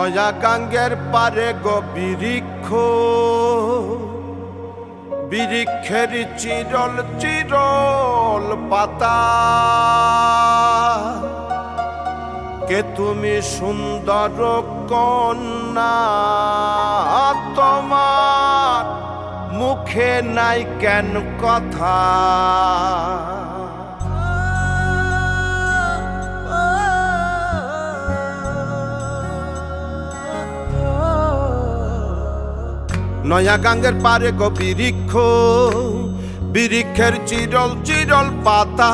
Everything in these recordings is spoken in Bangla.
নয়া গাঙ্গের পারে গো বৃক্ষ, বৃক্ষের চিরল চিরল পাতা। কে তুমি সুন্দর কন্যা, তোমার মুখে নাই কেন কথা। নয়া গাঙ্গের পারে গো বৃক্ষ, বৃক্ষের চিরল চিরল পাতা।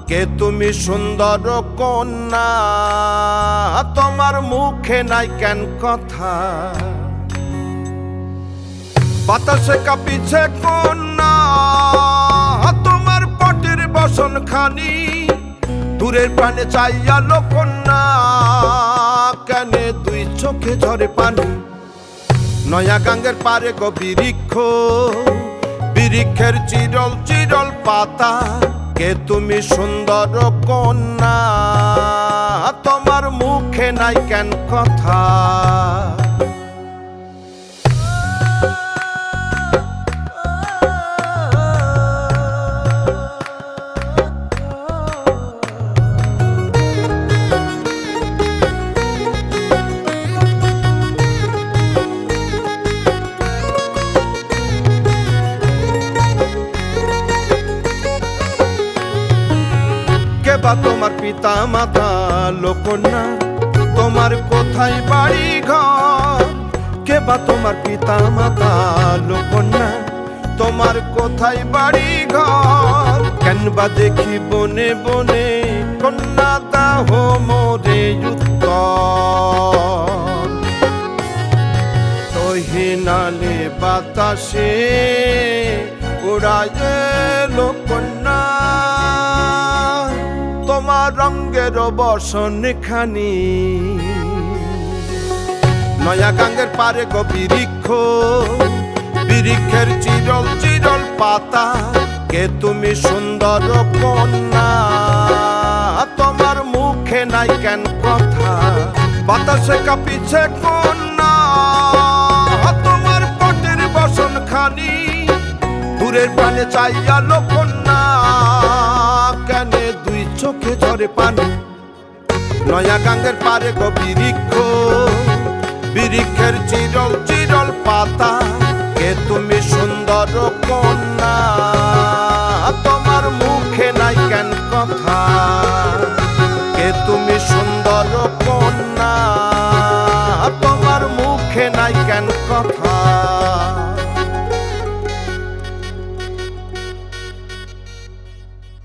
কে তুমি সুন্দর কন্যা, তোমার মুখে নাই কেন কথা। বাতাসে কাঁপিছে কন্যা, তোমার পটের বসন খানি। দূরের প্রাণে চাইয়ালো কন্যা, কেনে দুই চোখে ঝরে পানি। নয়া গাঙ্গের পারে গো বৃক্ষ, বৃক্ষের চিরল চিরল পাতা। কে তুমি সুন্দর কন্যা, তোমার মুখে নাই কেন কথা। বা তোমার পিতা মাতা লোকন্যা, তোমার কোথায় বাড়ি ঘর। কে বা তোমার পিতা মাতা লোকন্যা, তোমার কোথায় বাড়ি ঘর। কেন বা দেখি বনে বনে কন্যা দাহ মোরে উত্তর। তহিনালে বাতাসে উড়ায় লোকন্যা, তোমার রঙের বসন খানি। নয়া গাঙ্গের পারে গো বৃক্ষ, বৃক্ষের চিরল চিরল পাতা। কে তুমি সুন্দর কন্যা, তোমার মুখে নাই কেন কথা। বাতাসে কাঁপিছে কন্যা, তোমার পটের বসন খানি। দূরের প্রাণে চাইয়ালো কন্যা, কেনে দুই চোখে ঝরে পানি। নয়া গাঙ্গের পারে গো বৃক্ষ, বৃক্ষের চিরল চিরল পাতা। কে তুমি সুন্দর কন্যা, তোমার মুখে নাই কেন কথা। কে তুমি সুন্দর কন্যা, তোমার মুখে নাই কেন কথা।